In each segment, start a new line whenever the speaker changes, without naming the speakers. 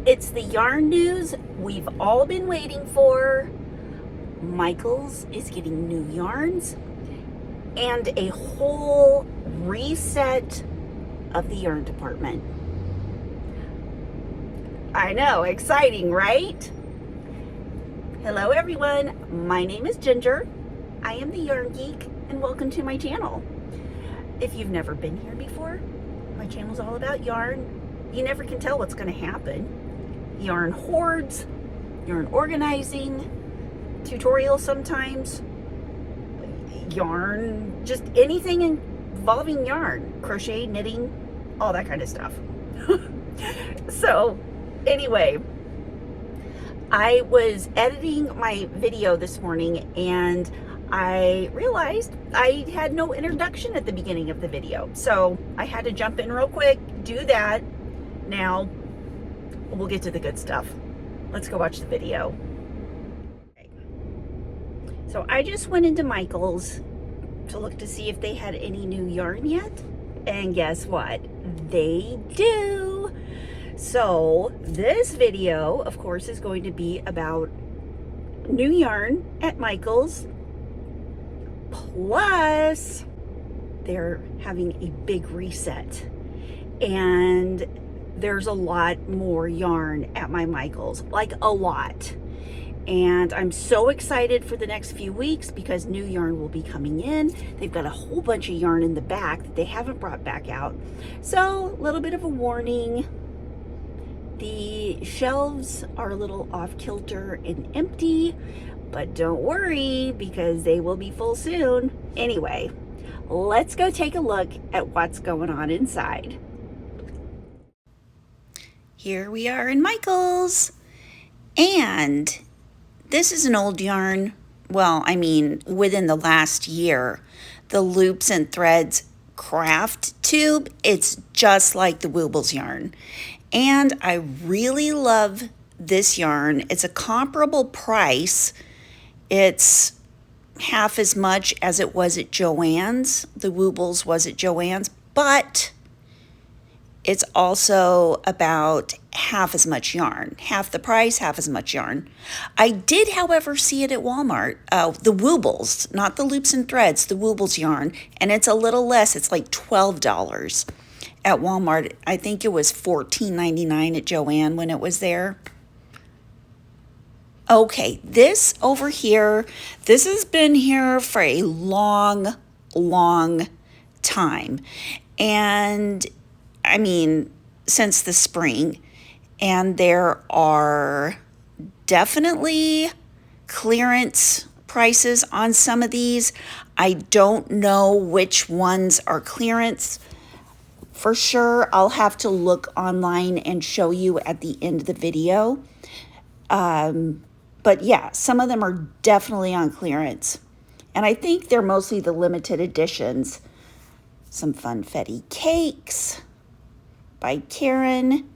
It's the yarn news we've all been waiting for. Michaels is getting new yarns and a whole reset of the yarn department. I know, exciting, right? Hello everyone, my name is Ginger. I am the Yarn Geek and welcome to my channel. If you've never been here before, my channel is all about yarn. You never can tell what's going to happen. Yarn hoards, yarn organizing, tutorials sometimes, yarn, just anything involving yarn, crochet, knitting, all that kind of stuff. So anyway, I was editing my video this morning and I realized I had no introduction at the beginning of the video. So I had to jump in real quick, do that. Now we'll get to the good stuff. Let's go watch the video. Okay. So I just went into Michaels to look to see if they had any new yarn yet. And guess what? They do. So this video, of course, is going to be about new yarn at Michaels. Plus, they're having a big reset. And there's a lot more yarn at my Michaels, like a lot. And I'm so excited for the next few weeks because new yarn will be coming in. They've got a whole bunch of yarn in the back that they haven't brought back out. So a little bit of a warning. The shelves are a little off kilter and empty, but don't worry because they will be full soon. Anyway, let's go take a look at what's going on inside. Here we are in Michaels, and this is an old yarn. Well, I mean, within the last year, the Loops and Threads craft tube, it's just like the Woobles yarn. And I really love this yarn. It's a comparable price. It's half as much as it was at Joann's. The Woobles was at Joann's, but it's also about half as much yarn. Half the price, half as much yarn. I did, however, see it at Walmart. The Woobles, not the Loops and Threads, the Woobles yarn. And it's a little less. It's like $12 at Walmart. I think it was $14.99 at Joann when it was there. Okay, this over here, this has been here for a long, long time. And I mean, since the spring, and there are definitely clearance prices on some of these. I don't know which ones are clearance. For sure, I'll have to look online and show you at the end of the video. But yeah, some of them are definitely on clearance. And I think they're mostly the limited editions. Some funfetti cakes by Karen.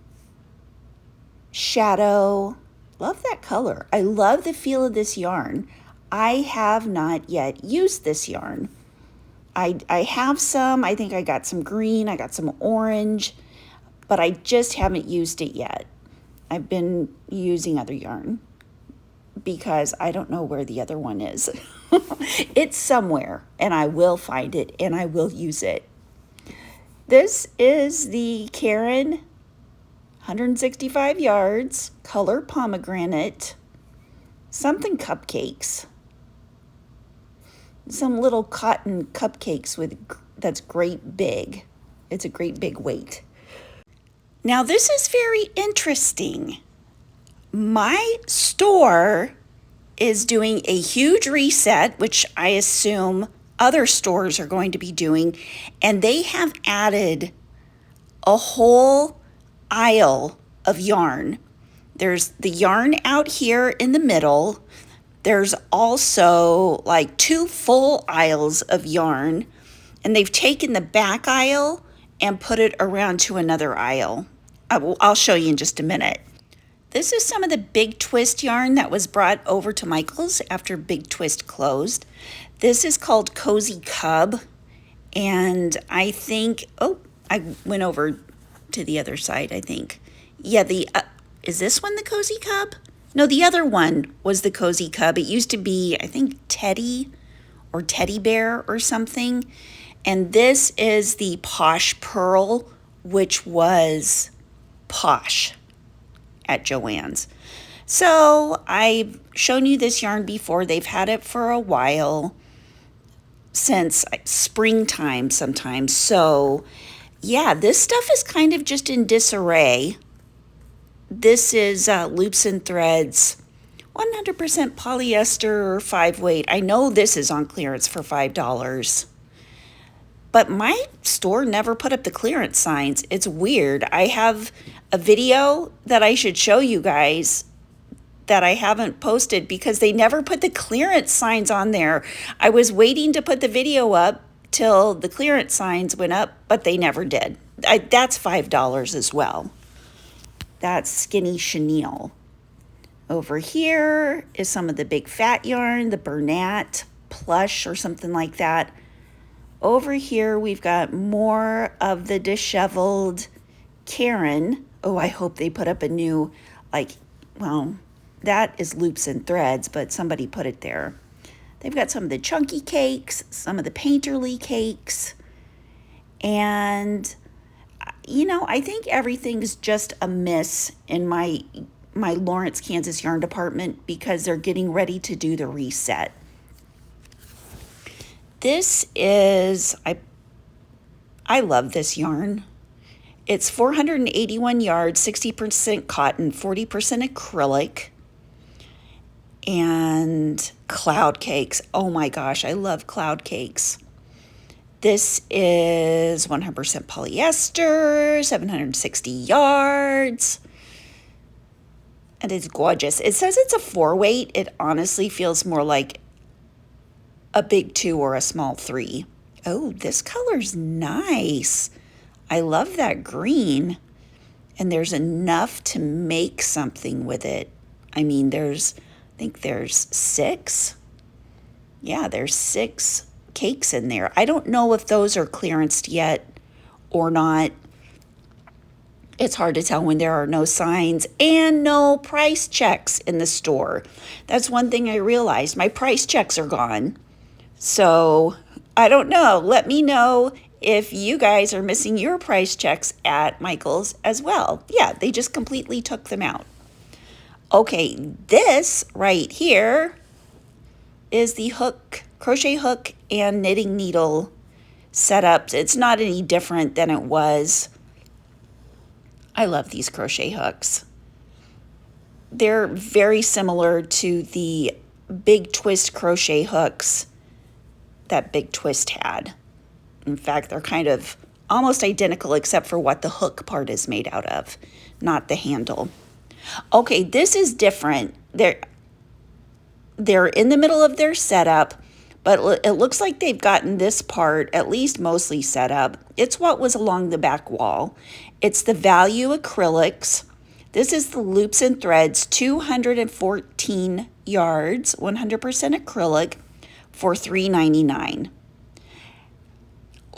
Shadow. Love that color. I love the feel of this yarn. I have not yet used this yarn. I have some. I think I got some green. I got some orange. But I just haven't used it yet. I've been using other yarn because I don't know where the other one is. It's somewhere, and I will find it, and I will use it. This is the Karen 165 yards, color pomegranate, something cupcakes. Some little cotton cupcakes that's great big. It's a great big weight. Now this is very interesting. My store is doing a huge reset, which I assume other stores are going to be doing, and they have added a whole aisle of yarn. There's the yarn out here in the middle. There's also like 2 full aisles of yarn, and they've taken the back aisle and put it around to another aisle. I'll show you in just a minute. This is some of the Big Twist yarn that was brought over to Michaels after Big Twist closed. This is called Cozy Cub, and I think, I went over to the other side, I think. Yeah, Is this one the Cozy Cub? No, the other one was the Cozy Cub. It used to be, I think, Teddy or Teddy Bear or something. And this is the Posh Pearl, which was Posh at Joann's. So I've shown you this yarn before. They've had it for a while, since springtime sometimes. So yeah, this stuff is kind of just in disarray. This is Loops and Threads, 100% polyester 5-weight. I know this is on clearance for $5. But my store never put up the clearance signs. It's weird. I have a video that I should show you guys that I haven't posted because they never put the clearance signs on there. I was waiting to put the video up till the clearance signs went up, but they never did. That's $5 as well. That's Skinny Chenille. Over here is some of the big fat yarn, the Bernat Plush or something like that. Over here, we've got more of the disheveled Karen. Oh, I hope they put up a new, well, that is Loops and Threads, but somebody put it there. They've got some of the chunky cakes, some of the painterly cakes, and, you know, I think everything's just a miss in my Lawrence, Kansas yarn department because they're getting ready to do the reset. This is, I love this yarn. It's 481 yards, 60% cotton, 40% acrylic, and cloud cakes. Oh my gosh, I love cloud cakes. This is 100% polyester, 760 yards, and it's gorgeous. It says it's a 4-weight. It honestly feels more like a big 2 or a small 3. Oh, this color's nice. I love that green. And there's enough to make something with it. I mean, I think there's 6. Yeah, there's 6 cakes in there. I don't know if those are clearanced yet or not. It's hard to tell when there are no signs and no price checks in the store. That's one thing I realized. My price checks are gone. So I don't know. Let me know if you guys are missing your price checks at Michael's as well. Yeah, they just completely took them out. Okay, this right here is the hook, crochet hook and knitting needle setup. It's not any different than it was. I love these crochet hooks. They're very similar to the big twist crochet hooks that Big Twist had. In fact, they're kind of almost identical except for what the hook part is made out of, not the handle. Okay, this is different. They're in the middle of their setup, but it looks like they've gotten this part at least mostly set up. It's what was along the back wall. It's the Value acrylics. This is the Loops and Threads, 214 yards, 100% acrylic, for $3.99.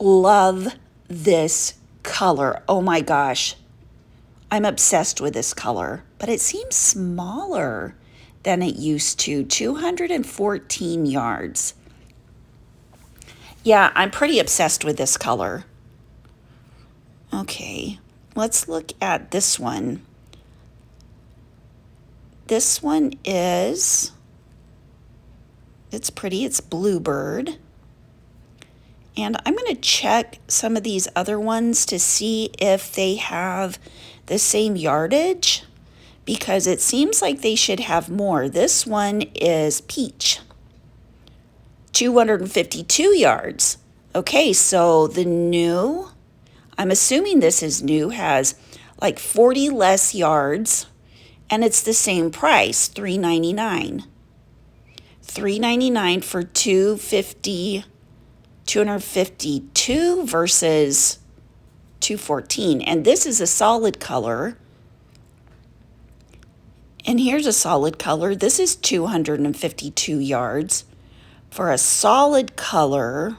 Love this color. Oh my gosh. I'm obsessed with this color, but it seems smaller than it used to. 214 yards. Yeah, I'm pretty obsessed with this color. Okay, let's look at this one. This one is, it's pretty, it's Bluebird. And I'm going to check some of these other ones to see if they have the same yardage, because it seems like they should have more. This one is Peach, 252 yards. Okay, so the new, I'm assuming this is new, has like 40 less yards, and it's the same price, $3.99. $3.99 for 252 versus 214. And this is a solid color. And here's a solid color. This is 252 yards for a solid color.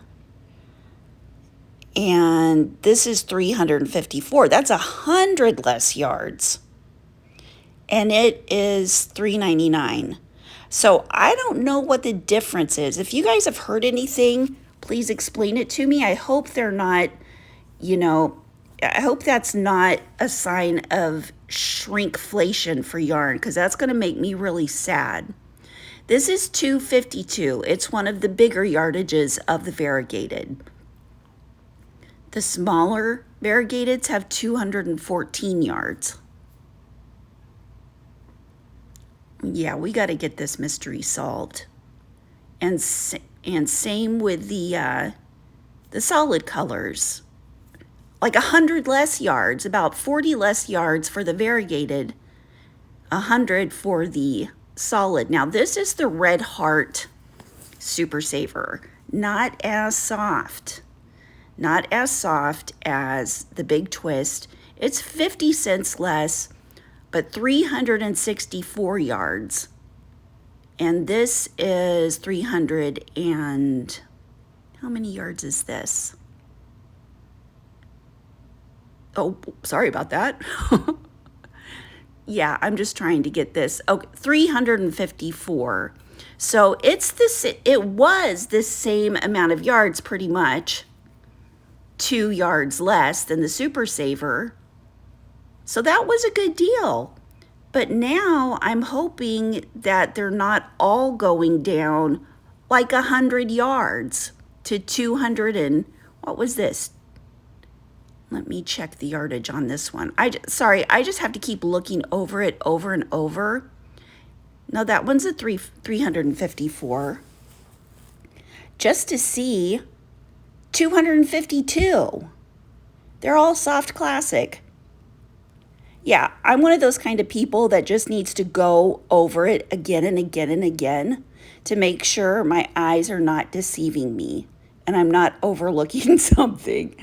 And this is 354. That's 100 less yards. and it is $3.99. So I don't know what the difference is. If you guys have heard anything, please explain it to me. I hope they're not, I hope that's not a sign of shrinkflation for yarn, because that's going to make me really sad. This is $2.52. It's one of the bigger yardages of the variegated. The smaller variegateds have 214 yards. Yeah, we got to get this mystery solved. And same with the solid colors. Like 100 less yards, about 40 less yards for the variegated, 100 for the solid. Now this is the Red Heart Super Saver. Not as soft. Not as soft as the Big Twist. It's 50 cents less, but 364 yards. And this is 300 and, how many yards is this? Oh, sorry about that. Yeah, I'm just trying to get this. Okay, 354. So it was the same amount of yards pretty much. 2 yards less than the Super Saver. So that was a good deal. But now I'm hoping that they're not all going down like 100 yards to 200 and, what was this? Let me check the yardage on this one. Sorry, I just have to keep looking over it over and over. No, that one's a 354. Just to see 252. They're all soft classic. Yeah, I'm one of those kind of people that just needs to go over it again and again and again to make sure my eyes are not deceiving me and I'm not overlooking something,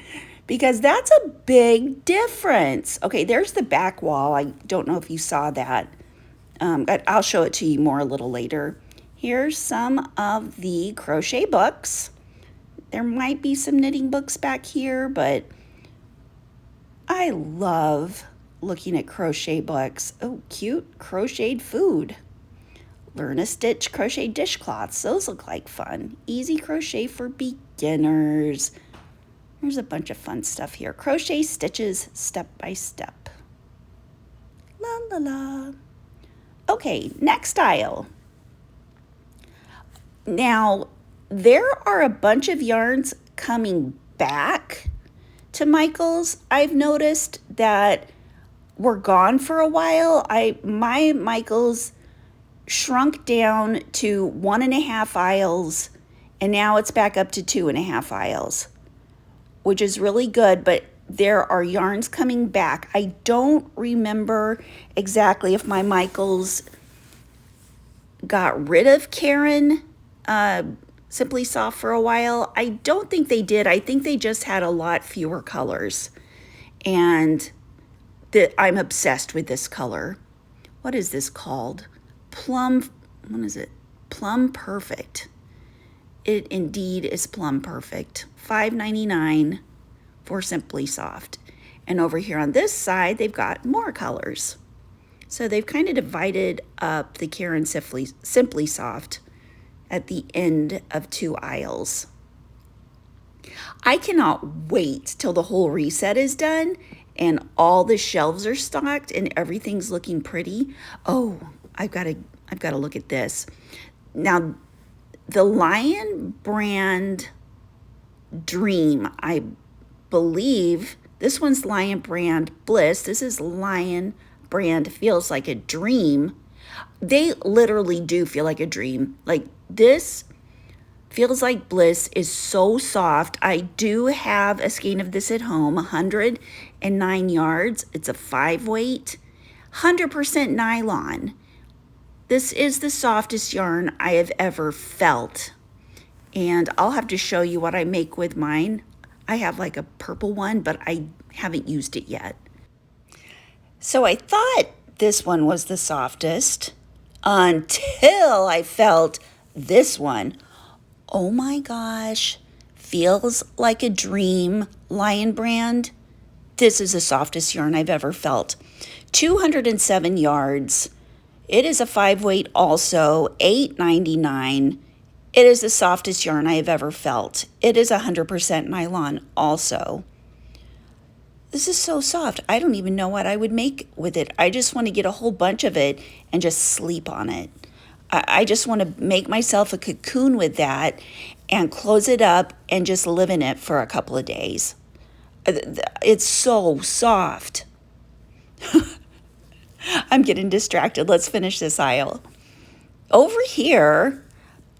because that's a big difference. Okay, there's the back wall. I don't know if you saw that. I'll show it to you more a little later. Here's some of the crochet books. There might be some knitting books back here, but I love looking at crochet books. Oh, cute crocheted food. Learn a stitch crochet dishcloths. Those look like fun. Easy crochet for beginners. There's a bunch of fun stuff here. Crochet stitches step by step. La la la. Okay, next aisle. Now, there are a bunch of yarns coming back to Michael's. I've noticed that were gone for a while. My Michael's shrunk down to 1.5 aisles, and now it's back up to 2.5 aisles, which is really good, but there are yarns coming back. I don't remember exactly if my Michael's got rid of Karen Simply Soft for a while. I don't think they did. I think they just had a lot fewer colors, and I'm obsessed with this color. What is this called? Plum Perfect. It indeed is Plum Perfect. $5.99 for Simply Soft. And over here on this side, they've got more colors. So they've kind of divided up the Karen Simply Soft at the end of 2 aisles. I cannot wait till the whole reset is done and all the shelves are stocked and everything's looking pretty. Oh, I've got to look at this. Now, the Lion brand Dream, I believe this one's Lion brand Bliss. This is Lion brand Feels Like a Dream. They literally do feel like a dream. Like, this Feels Like Bliss is so soft. I do have a skein of this at home, 109 yards. It's a 5 weight, 100% nylon. This is the softest yarn I have ever felt. And I'll have to show you what I make with mine. I have like a purple one, but I haven't used it yet. So I thought this one was the softest until I felt this one. Oh my gosh, Feels Like a Dream Lion brand. This is the softest yarn I've ever felt. 207 yards. It is a 5-weight also, $8.99. It is the softest yarn I have ever felt. It is 100% nylon also. This is so soft. I don't even know what I would make with it. I just want to get a whole bunch of it and just sleep on it. I just want to make myself a cocoon with that and close it up and just live in it for a couple of days. It's so soft. I'm getting distracted. Let's finish this aisle. Over here,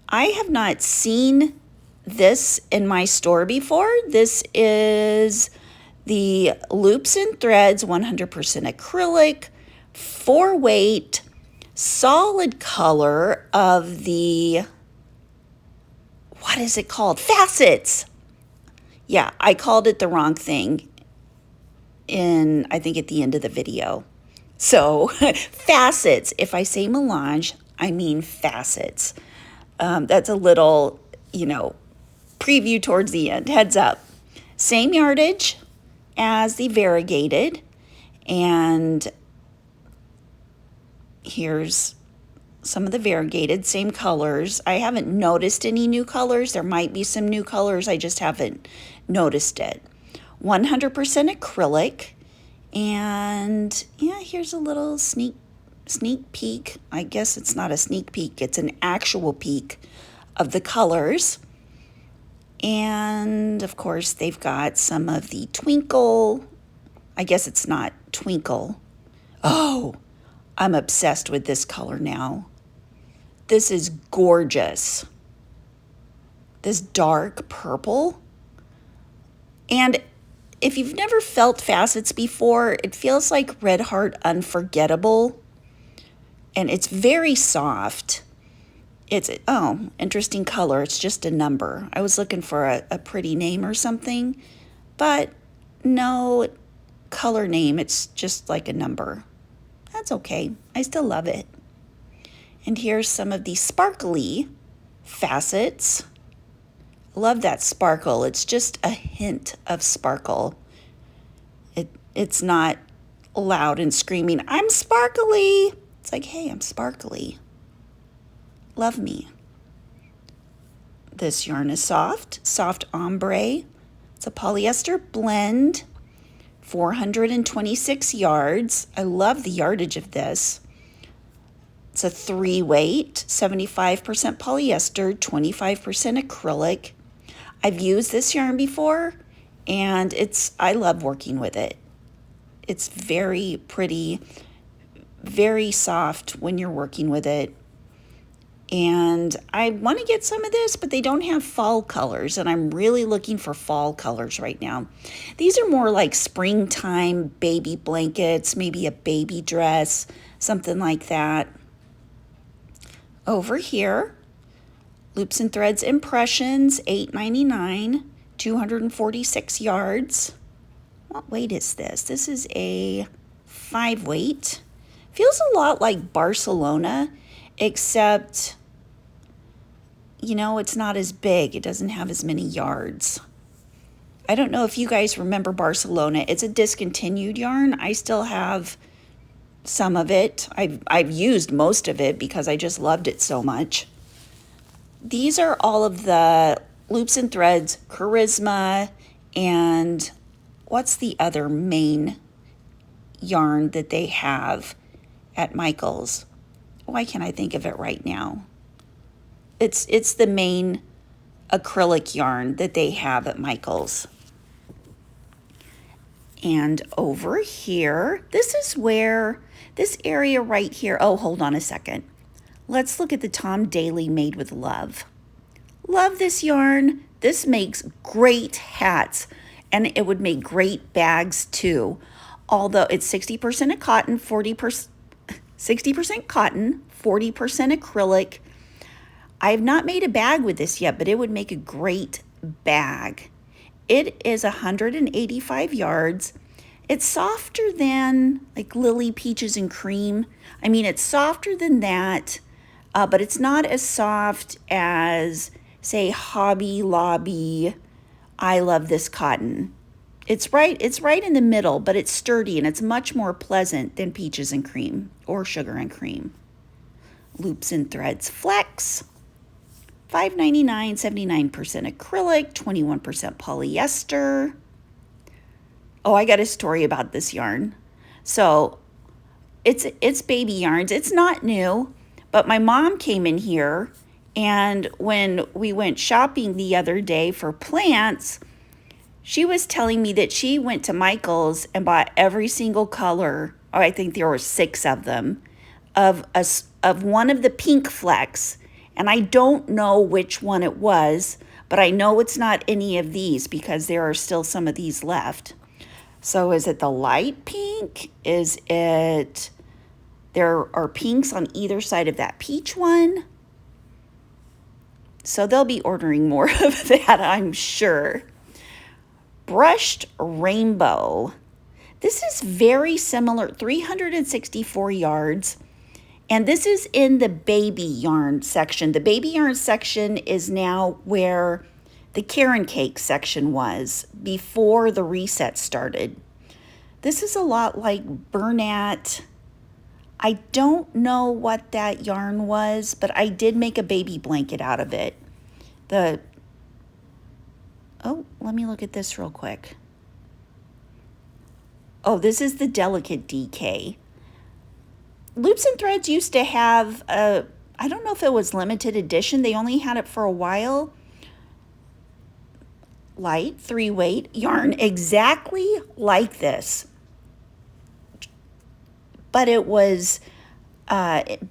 I have not seen this in my store before. This is the Loops and Threads 100% acrylic, 4-weight, solid color of the, what is it called? Facets. Yeah, I called it the wrong thing I think at the end of the video. So facets, if I say melange, I mean facets. That's a little, preview towards the end, heads up. Same yardage as the variegated, and here's some of the variegated, same colors. I haven't noticed any new colors. There might be some new colors, I just haven't noticed it. 100% acrylic, and yeah, here's a little sneak peek. I guess it's not a sneak peek, it's an actual peek of the colors. And of course, they've got some of the twinkle. I guess it's not twinkle. Oh, I'm obsessed with this color now. This is gorgeous. This dark purple. And if you've never felt facets before, it feels like Red Heart Unforgettable. And it's very soft. It's, interesting color. It's just a number. I was looking for a pretty name or something, but no color name. It's just like a number. That's okay. I still love it. And here's some of the sparkly facets. Love that sparkle. It's just a hint of sparkle. It's not loud and screaming, I'm sparkly. It's like, hey, I'm sparkly. Love me. This yarn is soft ombre. It's a polyester blend, 426 yards. I love the yardage of this. It's a 3-weight, 75% polyester, 25% acrylic. I've used this yarn before, and I love working with it. It's very pretty, very soft when you're working with it. And I want to get some of this, but they don't have fall colors, and I'm really looking for fall colors right now. These are more like springtime baby blankets, maybe a baby dress, something like that. Over here, Loops and Threads Impressions, $8.99, 246 yards. What weight is this? This is a 5-weight. Feels a lot like Barcelona, except, it's not as big. It doesn't have as many yards. I don't know if you guys remember Barcelona. It's a discontinued yarn. I still have some of it. I've used most of it because I just loved it so much. These are all of the Loops and Threads Charisma, and what's the other main yarn that they have at Michael's? Why can't I think of it right now? It's the main acrylic yarn that they have at Michael's. And over here, this is where, this area right here, oh, hold on a second. Let's look at the Tom Daly Made with Love. Love this yarn. This makes great hats, and it would make great bags too. Although it's 60% cotton, 60% cotton, 40% acrylic. I have not made a bag with this yet, but it would make a great bag. It is 185 yards. It's softer than like Lily Peaches and Cream. I mean, it's softer than that, but it's not as soft as, say, Hobby Lobby. I love this cotton. It's right in the middle, but it's sturdy and it's much more pleasant than peaches and cream or sugar and cream. Loops and Threads Flex, $5.99, 79% acrylic, 21% polyester. Oh, I got a story about this yarn. So it's baby yarns. It's not new, but my mom came in here, and when we went shopping the other day for plants, she was telling me that she went to Michael's and bought every single color, or I think there were 6 of them, of one of the pink flecks. And I don't know which one it was, but I know it's not any of these because there are still some of these left. So is it the light pink? Is it, there are pinks on either side of that peach one? So they'll be ordering more of that, I'm sure. Brushed Rainbow. This is very similar, 364 yards. And this is in the baby yarn section. The baby yarn section is now where the Karen Cake section was before the reset started. This is a lot like Bernat. I don't know what that yarn was, but I did make a baby blanket out of it. Oh, let me look at this real quick. Oh, this is the Delicate DK. Loops and Threads used to have I don't know if it was limited edition. They only had it for a while. Light 3-weight yarn exactly like this, but it was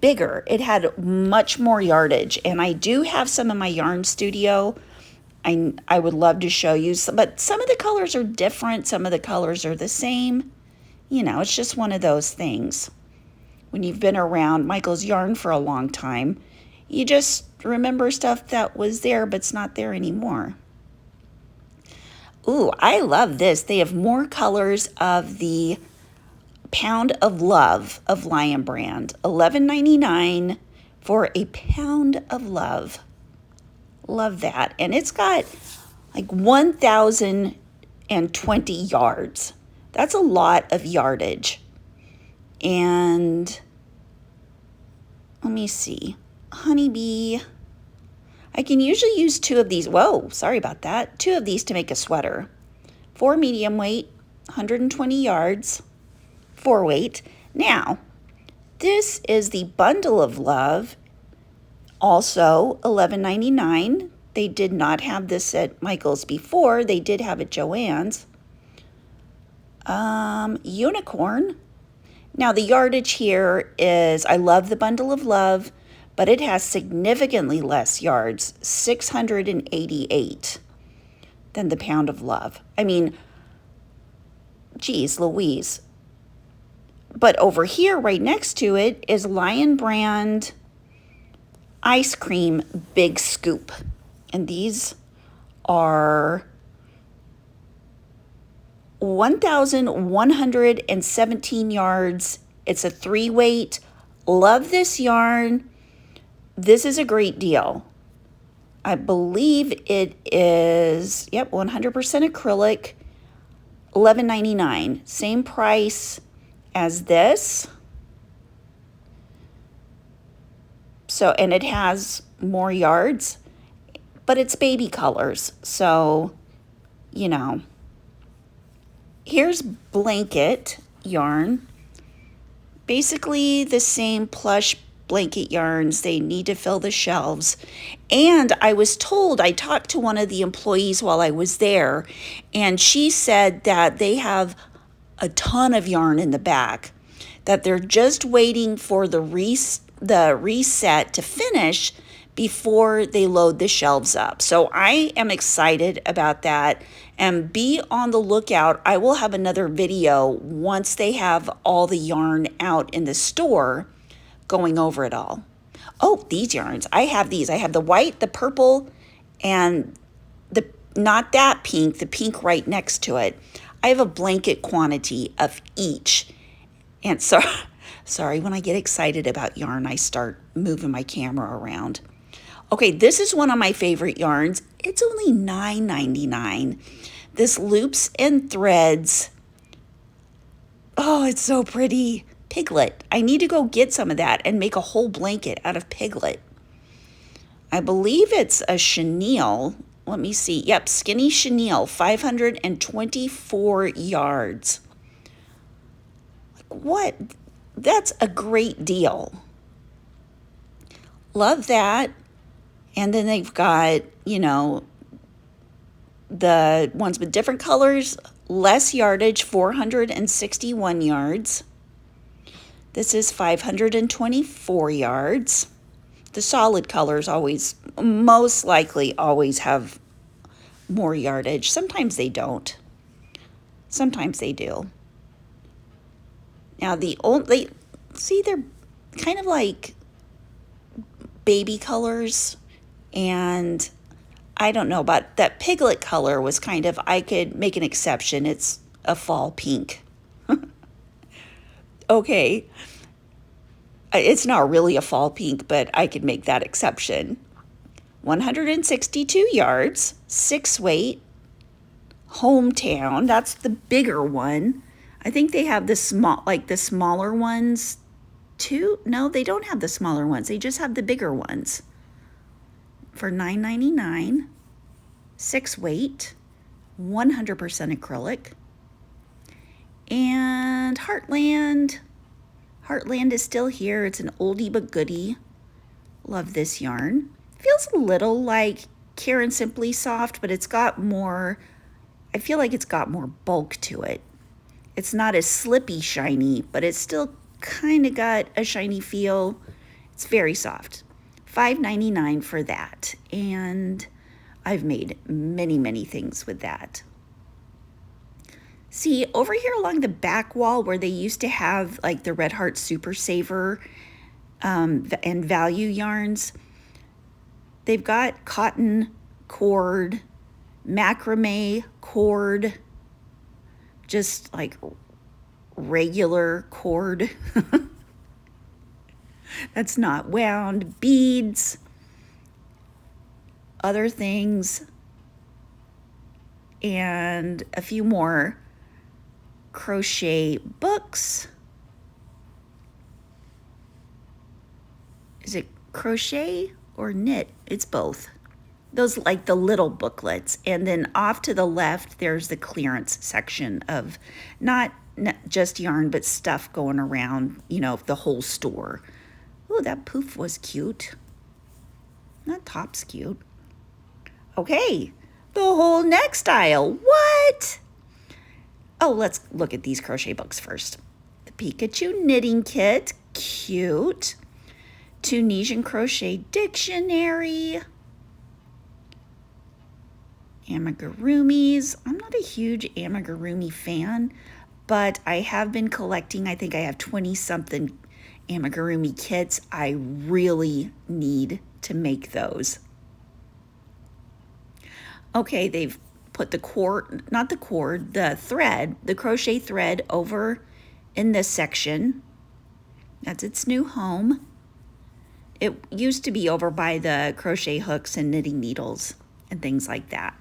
bigger. It had much more yardage, and I do have some in my yarn studio. I would love to show you, but some of the colors are different. Some of the colors are the same. You know, it's just one of those things. When you've been around Michael's yarn for a long time, you just remember stuff that was there but it's not there anymore. Ooh, I love this. They have more colors of the Pound of Love of Lion Brand. $11.99 for a pound of love. Love that. And it's got like 1,020 yards. That's a lot of yardage. And let me see. Honeybee. I can usually use 2 of these. Whoa, sorry about that. 2 of these to make a sweater. 4 medium weight, 120 yards, 4 weight. Now, this is the Bundle of Love. Also, $11.99. They did not have this at Michael's before. They did have it at Joann's. Unicorn. Now, the yardage here is, I love the Bundle of Love, but it has significantly less yards, 688, than the Pound of Love. I mean, geez Louise. But over here, right next to it, is Lion Brand Ice Cream Big Scoop. And these are 1,117 yards. It's a 3-weight. Love this yarn. This is a great deal. I believe it is, 100% acrylic, $11.99. Same price as this. So, and it has more yards, but it's baby colors. So, you know. Here's blanket yarn. Basically the same plush blanket yarns. They need to fill the shelves. And I was told, I talked to one of the employees while I was there, and she said that they have a ton of yarn in the back, that they're just waiting for the reset to finish before they load the shelves up. So I am excited about that, and be on the lookout. I will have another video once they have all the yarn out in the store going over it all. Oh, these yarns. I have these. I have the white, the purple, and the not that pink, the pink right next to it. I have a blanket quantity of each. And so, sorry, when I get excited about yarn, I start moving my camera around. Okay, this is one of my favorite yarns. It's only $9.99. this Loops and Threads. Oh, it's so pretty. Piglet. I need to go get some of that and make a whole blanket out of Piglet. I believe it's a chenille. Let me see. Yep, skinny chenille, 524 yards. What? That's a great deal. Love that. And then they've got, the ones with different colors, less yardage, 461 yards. This is 524 yards. The solid colors most likely always have more yardage. Sometimes they don't. Sometimes they do. Now they're kind of like baby colors, and I don't know, but that Piglet color was kind of, I could make an exception. It's a fall pink. Okay. It's not really a fall pink, but I could make that exception. 162 yards, 6 weight, Hometown. That's the bigger one. I think they have the smaller ones too. No, they don't have the smaller ones. They just have the bigger ones. For $9.99, 6 weight, 100% acrylic. And Heartland. Heartland is still here. It's an oldie but goodie. Love this yarn. Feels a little like Karen Simply Soft, but it's got more, I feel like it's got more bulk to it. It's not as slippy shiny, but it's still kind of got a shiny feel. It's very soft. $5.99 for that. And I've made many, many things with that. See, over here along the back wall where they used to have like the Red Heart Super Saver and value yarns, they've got cotton cord, macrame cord, just like regular cord that's not wound, beads, other things, and a few more crochet books. Is it crochet or knit? It's both. Those like the little booklets. And then off to the left, there's the clearance section of not just yarn, but stuff going around, the whole store. Oh, that poof was cute. That top's cute. Okay, the whole next aisle. What? Oh, let's look at these crochet books first. The Pikachu Knitting Kit, cute. Tunisian Crochet Dictionary. Amigurumis. I'm not a huge amigurumi fan, but I have been collecting. I think I have 20-something amigurumi kits. I really need to make those. Okay, they've put the thread, the crochet thread over in this section. That's its new home. It used to be over by the crochet hooks and knitting needles and things like that.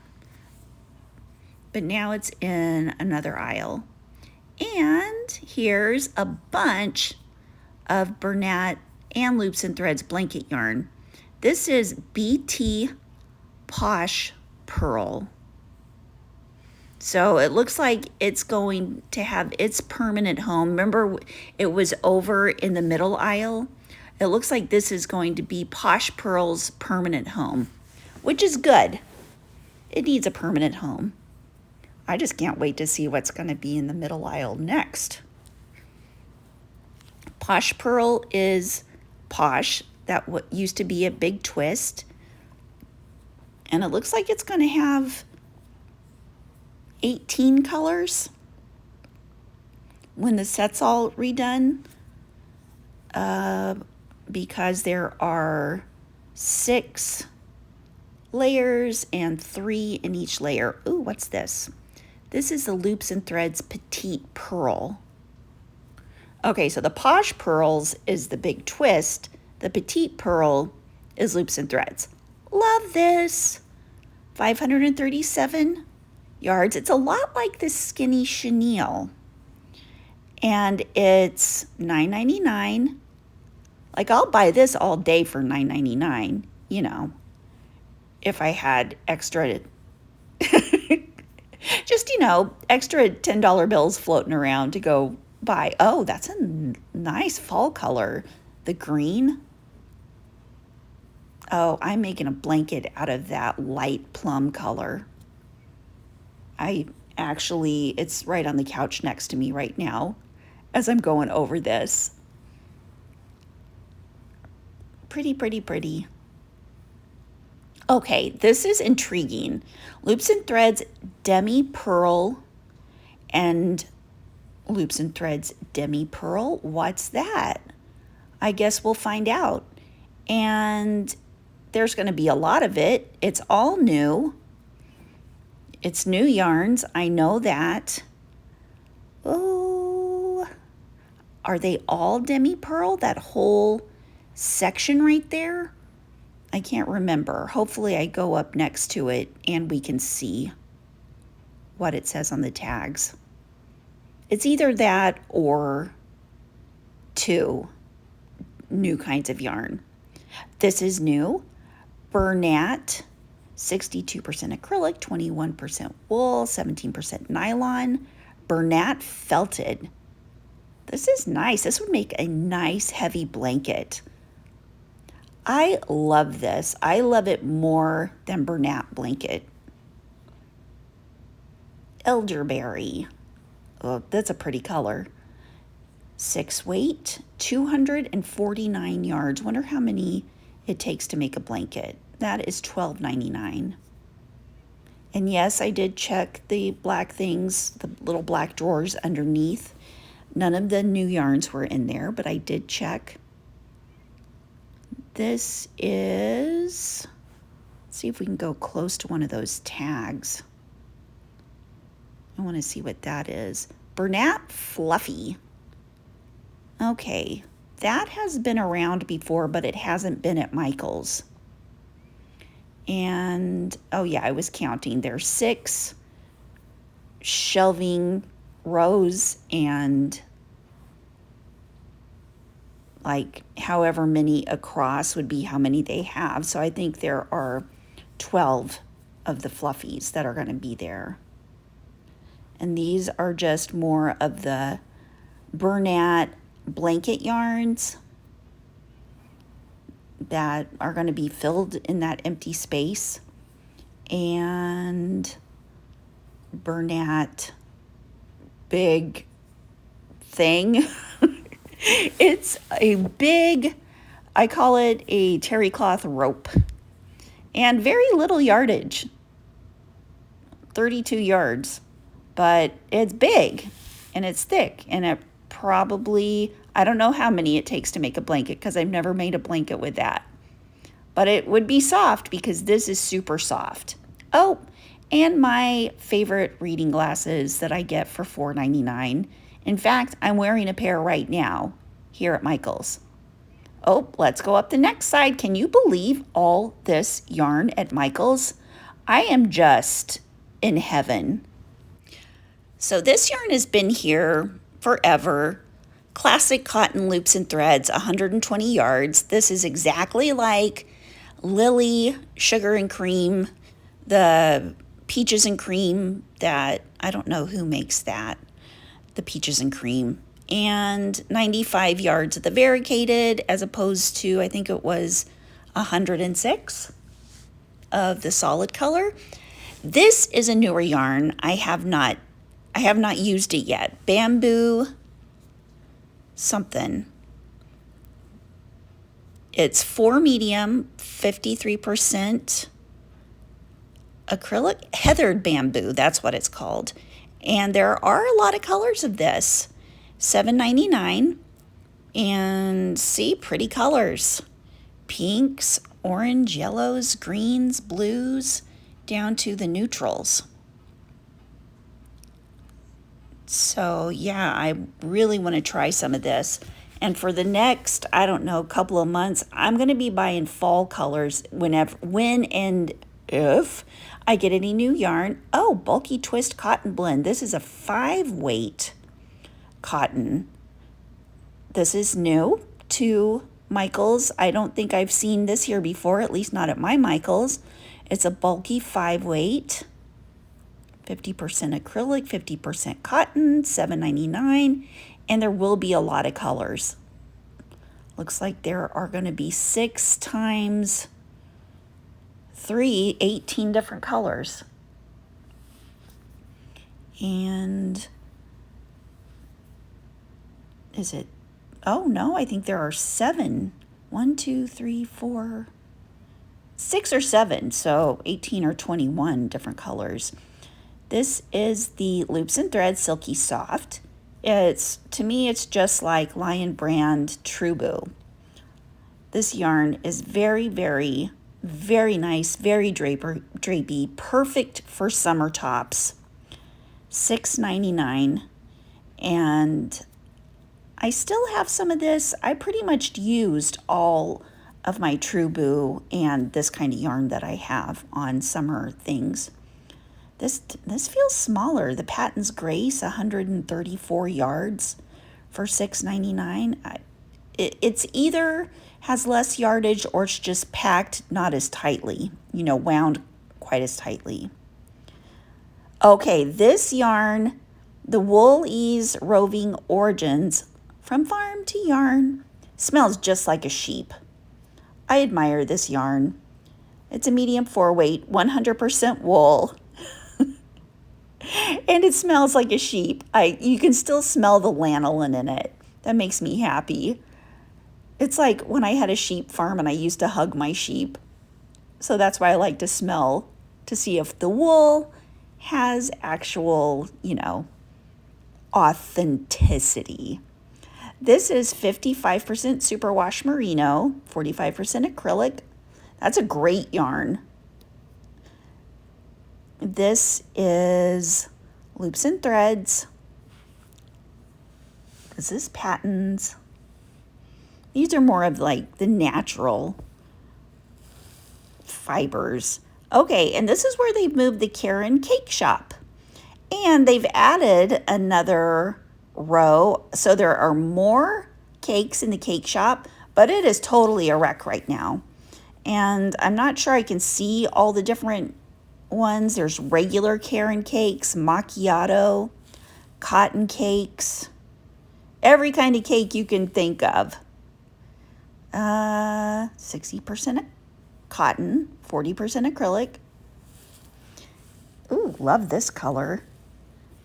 But now it's in another aisle. And here's a bunch of Bernat and Loops and Threads blanket yarn. This is BT Posh Pearl. So it looks like it's going to have its permanent home. Remember, it was over in the middle aisle. It looks like this is going to be Posh Pearl's permanent home, which is good. It needs a permanent home. I just can't wait to see what's going to be in the middle aisle next. Posh Pearl is Posh. That what used to be a big twist. And it looks like it's going to have 18 colors when the set's all redone, because there are 6 layers and 3 in each layer. Ooh, what's this? This is the Loops and Threads Petite Pearl. Okay, so the Posh Pearls is the big twist. The Petite Pearl is Loops and Threads. Love this. 537 yards. It's a lot like this skinny chenille. And it's $9.99. Like, I'll buy this all day for $9.99, you know, if I had extra, just, you know, extra $10 bills floating around to go buy. Oh, that's a nice fall color. The green. Oh, I'm making a blanket out of that light plum color. It's right on the couch next to me right now as I'm going over this. Pretty, pretty, pretty. Okay, this is intriguing. Loops and Threads Demi Pearl and Loops and Threads Demi Pearl. What's that? I guess we'll find out. And there's going to be a lot of it. It's all new. It's new yarns. I know that. Oh, are they all Demi Pearl? That whole section right there? I can't remember. Hopefully I go up next to it and we can see what it says on the tags. It's either that or 2 new kinds of yarn. This is new. Bernat, 62% acrylic, 21% wool, 17% nylon. Bernat felted. This is nice. This would make a nice heavy blanket. I love this. I love it more than Bernat blanket. Elderberry. Oh, that's a pretty color. 6 weight, 249 yards. Wonder how many it takes to make a blanket. That is $12.99. And yes, I did check the black things, the little black drawers underneath. None of the new yarns were in there, but I did check. This is, let's see if we can go close to one of those tags. I want to see what that is. Bernat Fluffy. Okay, that has been around before, but it hasn't been at Michael's. And, oh yeah, I was counting. There's 6 shelving rows and like however many across would be how many they have. So I think there are 12 of the fluffies that are going to be there. And these are just more of the Bernat blanket yarns that are going to be filled in that empty space. And Bernat big thing. It's a big, I call it a terry cloth rope, and very little yardage, 32 yards, but it's big and it's thick, and it probably, I don't know how many it takes to make a blanket because I've never made a blanket with that, but it would be soft because this is super soft. Oh, and my favorite reading glasses that I get for $4.99. In fact, I'm wearing a pair right now here at Michael's. Oh, let's go up the next side. Can you believe all this yarn at Michael's? I am just in heaven. So this yarn has been here forever. Classic cotton loops and threads, 120 yards. This is exactly like Lily Sugar and Cream, the peaches and cream that, I don't know who makes that. The peaches and cream, and 95 yards of the variegated as opposed to, I think it was 106 of the solid color. This is a newer yarn. I have not used it yet. Bamboo something. It's 4 medium, 53% acrylic, heathered bamboo, that's what it's called. And there are a lot of colors of this. $7.99. And see, pretty colors. Pinks, orange, yellows, greens, blues, down to the neutrals. So yeah, I really want to try some of this. And for the next, I don't know, couple of months, I'm going to be buying fall colors when and if I get any new yarn. Oh, bulky twist cotton blend. This is a 5-weight cotton. This is new to Michael's. I don't think I've seen this here before, at least not at my Michael's. It's a bulky 5-weight, 50% acrylic, 50% cotton, $7.99, and there will be a lot of colors. Looks like there are going to be 6 times 3, 18 different colors. And is it, oh no, I think there are 7. 1, 2, 3, 4, 6 or 7, so 18 or 21 different colors. This is the Loops and Threads Silky Soft. To me, it's just like Lion Brand True Boo. This yarn is very, very, very nice, very drapey, perfect for summer tops. $6.99, and I still have some of this. I pretty much used all of my True Boo and this kind of yarn that I have on summer things. This feels smaller. The Patton's Grace, 134 yards for $6.99. It's either has less yardage or it's just packed not as tightly, wound quite as tightly. Okay, this yarn, the Wool Ease Roving Origins from Farm to Yarn, smells just like a sheep. I admire this yarn. It's a medium 4-weight, 100% wool. And it smells like a sheep. You can still smell the lanolin in it. That makes me happy. It's like when I had a sheep farm and I used to hug my sheep. So that's why I like to smell, to see if the wool has actual, authenticity. This is 55% superwash merino, 45% acrylic. That's a great yarn. This is Loops and Threads. This is Patton's. These are more of like the natural fibers. Okay, and this is where they've moved the Karen Cake Shop. And they've added another row. So there are more cakes in the cake shop, but it is totally a wreck right now. And I'm not sure I can see all the different ones. There's regular Karen cakes, macchiato, cotton cakes, every kind of cake you can think of. 60% cotton, 40% acrylic. Ooh, love this color.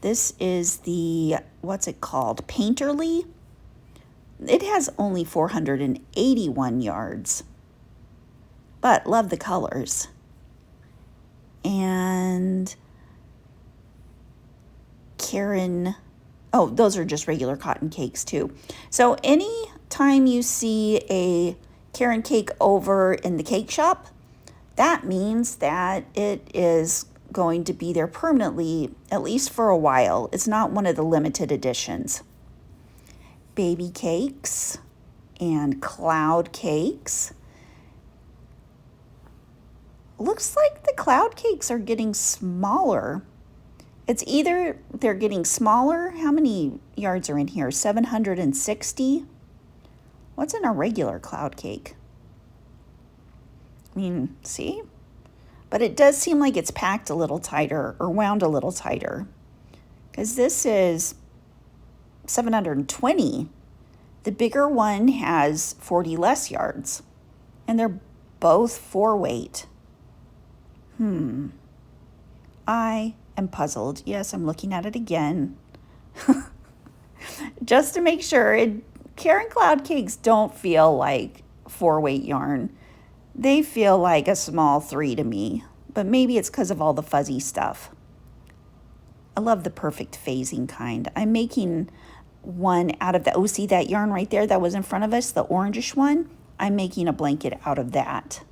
This is the, what's it called? Painterly. It has only 481 yards, but love the colors. And Karen, oh, those are just regular cotton cakes too. So any time you see a Karen cake over in the cake shop, that means that it is going to be there permanently, at least for a while. It's not one of the limited editions. Baby cakes and cloud cakes. Looks like the cloud cakes are getting smaller. It's either they're getting smaller. How many yards are in here? 760. What's in a regular cloud cake? I mean, see? But it does seem like it's packed a little tighter or wound a little tighter, because this is 720. The bigger one has 40 less yards, and they're both 4-weight. I am puzzled. Yes, I'm looking at it again. Just to make sure, Karen Cloud Cakes don't feel like 4-weight yarn. They feel like a small 3 to me, but maybe it's because of all the fuzzy stuff. I love the perfect phasing kind. I'm making one out of the, oh, see that yarn right there that was in front of us, the orangish one? I'm making a blanket out of that.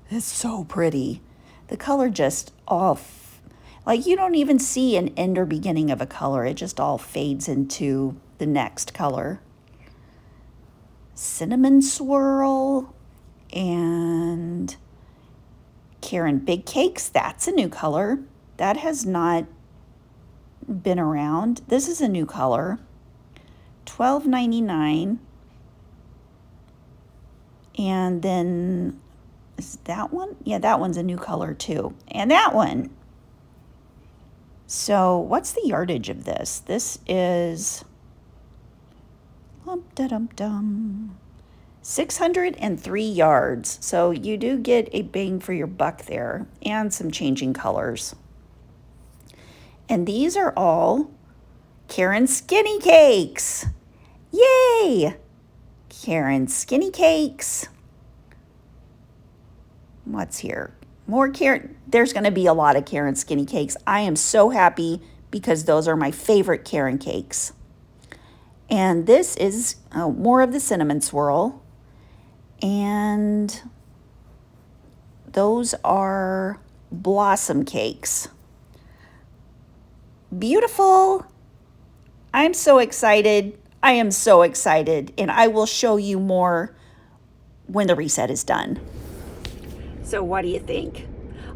It's so pretty. The color just off, like you don't even see an end or beginning of a color. It just all fades into the next color. Cinnamon swirl and Karen Big Cakes, that's a new color. That has not been around. This is a new color. $12.99. And then, is that one? Yeah, that one's a new color too. And that one. So what's the yardage of this? This is 603 yards. So you do get a bang for your buck there and some changing colors. And these are all Karen Skinny Cakes. Yay! Karen Skinny Cakes. What's here? More Karen. There's going to be a lot of Karen Skinny Cakes. I am so happy because those are my favorite Karen cakes. And this is more of the cinnamon swirl. And those are blossom cakes. Beautiful. I'm so excited. I am so excited. And I will show you more when the reset is done. So what do you think?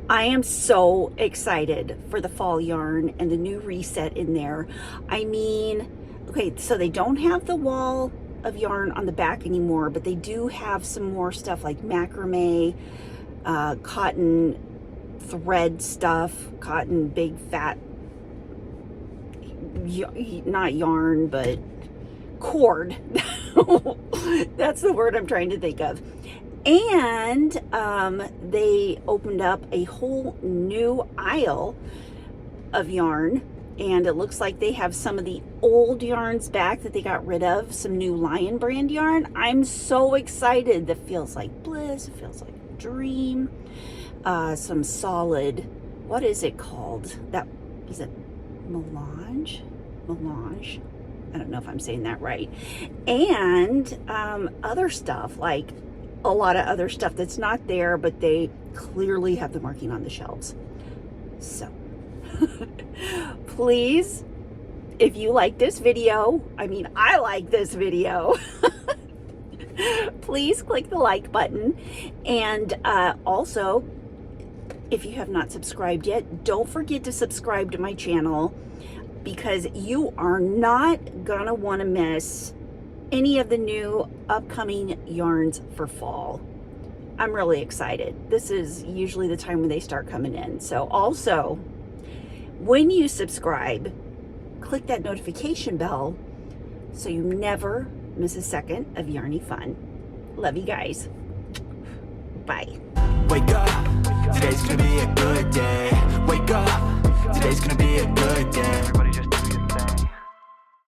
I am so excited for the fall yarn and the new reset in there. I mean, okay, so they don't have the wall of yarn on the back anymore, but they do have some more stuff like macrame, cotton thread stuff, cotton big fat, not yarn, but cord. That's the word I'm trying to think of. And they opened up a whole new aisle of yarn, and it looks like they have some of the old yarns back that they got rid of, some new Lion brand yarn. I'm so excited. That feels like bliss. It feels like a dream. Some solid, what is it called? That, is it melange? Melange? I don't know if I'm saying that right. And other stuff, like a lot of other stuff that's not there, but they clearly have the marking on the shelves. So please, if you like this video, I mean, I like this video, please click the like button. And also, if you have not subscribed yet, don't forget to subscribe to my channel, because you are not gonna want to miss any of the new upcoming yarns for fall. I'm really excited. This is usually the time when they start coming in. So also, when you subscribe, click that notification bell so you never miss a second of Yarny fun. Love you guys. Bye.
Wake up, today's gonna be a good day. Wake up, today's gonna be a good day. Everybody just